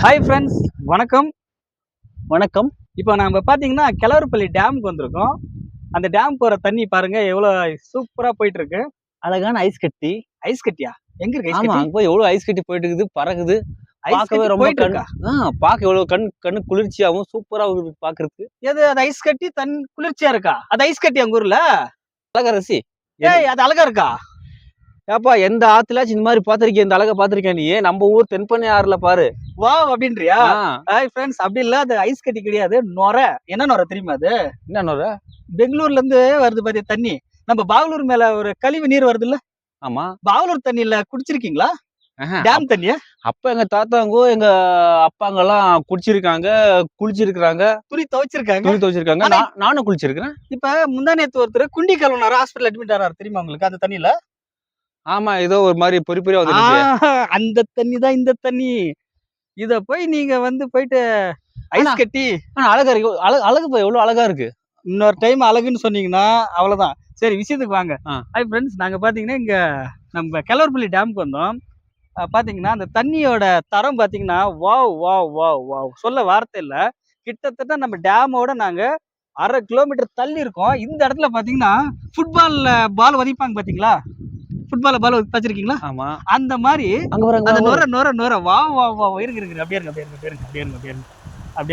Hi friends, வணக்கம். வணக்கம். இப்போ நம்ம பார்த்தீங்கன்னா கிழவரப்பள்ளி டேமுக்கு வந்திருக்கோம். அந்த டேம் போகிற தண்ணி பாருங்க எவ்வளோ சூப்பராக போயிட்டு இருக்கு. அழகான ஐஸ் கட்டி. ஐஸ் கட்டியா? எங்க இருக்கு ஐஸ் ஆமா, கட்டி? அங்க போய் எவ்வளவு ஐஸ் கட்டி போயிட்டு இருக்குது, பறக்குது. ஐஸ் பார்க்கவே கட்டி ரொம்ப போயிட்டு இருக்கா? பார்க்க எவ்வளவு கண்ணு குளிர்ச்சியாவும் சூப்பரா இருக்கு பாக்குறதுக்கு. எது அது ஐஸ் கட்டி குளிர்ச்சியா இருக்கா? அது ஐஸ் கட்டி உங்க ஊர்ல? அழகா ரசி. ஏய், அது அழகா இருக்கா? ஏப்பா, எந்த ஆத்துலாச்சும் இந்த மாதிரி பாத்திருக்கேன், இந்த அழகா பாத்திருக்கேன் நீ? நம்ம ஊர் தென்பண்ணை ஆறுல பாரு. வாவ் அப்படின்றியா? ஹாய் ஃப்ரெண்ட்ஸ், அப்படி இல்ல, அது ஐஸ் கட்டி கிடையாது, நொரை. என்ன நொரை தெரியுமா அது? என்ன நொரை? பெங்களூர்ல இருந்து வருது பாத்தியா தண்ணி. நம்ம பாகலூர் மேல ஒரு கழிவு நீர் வருது இல்ல? ஆமா. பாகலூர் தண்ணியில குடிச்சிருக்கீங்களா? டேம் தண்ணியா? அப்ப எங்க தாத்தாங்கோ எங்க அப்பாங்க எல்லாம் குடிச்சிருக்காங்க, குளிச்சிருக்காங்க, துணி துவைச்சிருக்காங்க. நானும் குளிச்சிருக்கிறேன். இப்ப முந்தா நேத்து ஒருத்தர் குண்டி கழுவுனாரு, ஹாஸ்பிட்டல் அட்மிட் ஆனாரு தெரியுமா உங்களுக்கு? அந்த தண்ணியில ஆமா, ஏதோ ஒரு மாதிரி பொறி பொறியா வந்துருச்சு. அந்த தண்ணி தான் இந்த தண்ணி. இத போய் நீங்க வந்து போயிட்டு ஐஸ் கட்டி அழகா இருக்கு. அழகு எவ்வளவு அழகா இருக்கு. இன்னொரு டைம் அழகுன்னு சொன்னீங்கன்னா அவ்வளவுதான். சரி, விஷயத்துக்கு வாங்க. ஹாய் ஃப்ரெண்ட்ஸ், நாங்க பாத்தீங்கன்னா இங்க நம்ம கிழவரப்பள்ளி டேமுக்கு வந்தோம். பாத்தீங்கன்னா அந்த தண்ணியோட தரம் பாத்தீங்கன்னா வாவ் வாவ் வாவ் வாவ், சொல்ல வார்த்தை இல்ல. கிட்டத்தட்ட நம்ம டேமோட நாங்க 1/2 கிலோமீட்டர் தள்ளி இருக்கோம். இந்த இடத்துல பாத்தீங்கன்னா ஃபுட்பால்ல பால் வதிப்பாங்க பாத்தீங்களா? ஃபுட்பால்ல பால் வச்சிருக்கீங்களா? ஆமா, அந்த மாதிரி அங்க அந்த நொர வா வா வா இருக்கு. அப்படியே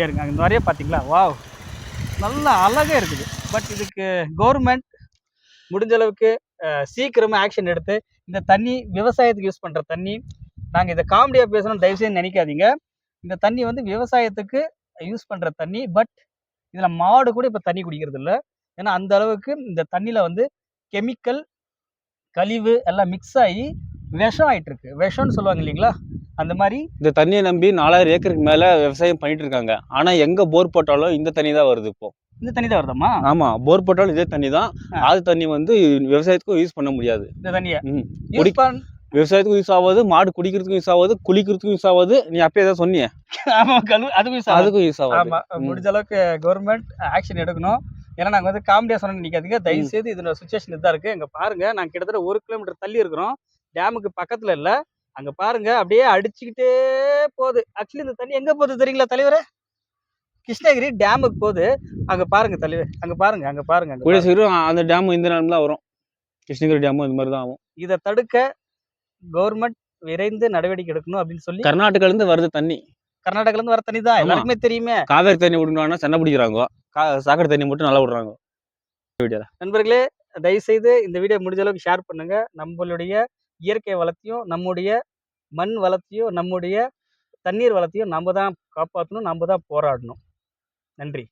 இருங்க அங்க நிறைய பாத்தீங்களா? வாவ், நல்லா அழகா இருக்குது. பட் இதுக்கு கவர்மெண்ட் முடிஞ்ச அளவுக்கு சீக்கிரமா ஆக்ஷன் எடுத்து இந்த தண்ணி விவசாயத்துக்கு யூஸ் பண்ற தண்ணி. நாங்க இதை காமெடியா பேசணும், தயவு செய்து நினைக்காதீங்க. இந்த தண்ணி வந்து விவசாயத்துக்கு யூஸ் பண்ற தண்ணி. பட் இதுல மாடு கூட இப்ப தண்ணி குடிக்கிறது இல்லை. ஏன்னா அந்த அளவுக்கு இந்த தண்ணியில வந்து கெமிக்கல், கழிவு எல்லாம் மிக்ஸ் ஆகி விஷம் ஆயிட்டு இருக்கு. விஷம்னு சொல்லுவாங்க இல்லைங்களா? அந்த மாதிரி இந்த தண்ணியை நம்பி 4000 ஏக்கருக்கு மேல விவசாயம் பண்ணிட்டு இருக்காங்க. ஆனா எங்க போர் போட்டாலும் இந்த தண்ணி தான் வருது. இப்போ இந்த தண்ணி தான் வருதாமா? ஆமா, போர் போட்டாலும் இதே தண்ணி தான். அது தண்ணி வந்து விவசாயத்துக்கும் யூஸ் பண்ண முடியாது. இந்த தண்ணியை விவசாயத்துக்கும் யூஸ் ஆகுது, மாடு குடிக்கிறதுக்கும் யூஸ் ஆகுது, குளிக்கிறதுக்கும் யூஸ் ஆகுது. நீ அப்பயே ஏதாவது சொன்னியே? அதுக்கும் யூஸ் ஆகும். ஆமா, முடிஞ்ச அளவுக்கு கவர்மெண்ட் ஆக்ஷன் எடுக்கணும். ஏன்னா நாங்க வந்து காமெடியா சொன்னு நினைக்காதீங்க, தயவு செய்து. இதோட சுச்சுவேஷன் இதுதான் இருக்கு. இங்க பாருங்க, நாங்க கிட்டத்தட்ட 1 கிலோமீட்டர் தள்ளி இருக்கிறோம். டேமுக்கு பக்கத்துல இல்ல. அங்க பாருங்க, அப்படியே அடிச்சுக்கிட்டே போகுது. ஆக்சுவலி இந்த தண்ணி எங்க போகுது தெரியுங்களா தலைவரே? கிருஷ்ணகிரி டேமுக்கு போகுது. அங்க பாருங்க தலைவர், அங்க பாருங்க. கூடிய சீக்கிரம் அந்த டேம் இந்த நேரம் தான் வரும். கிருஷ்ணகிரி டேமும் இந்த மாதிரி தான் ஆகும். இதை தடுக்க கவர்மெண்ட் விரைந்து நடவடிக்கை எடுக்கணும் அப்படின்னு சொல்லி. கர்நாடகால இருந்து வருது தண்ணி. கர்நாடகால இருந்து வர தண்ணி தான் எல்லாருக்குமே தெரியுமே. காவேரி தண்ணி விடுறாங்கன்னா சண்டை பிடிக்கிறாங்க, சாக்கடை தண்ணி மட்டும் நல்லா விடுறாங்க. நண்பர்களே, தயவு செய்து இந்த வீடியோ முடிஞ்ச அளவுக்கு ஷேர் பண்ணுங்க. நம்மளுடைய இயற்கை வளத்தையும், நம்முடைய மண் வளத்தையும், நம்முடைய தண்ணீர் வளத்தையும் நம்ம தான் காப்பாற்றணும், நம்ம தான் போராடணும். நன்றி.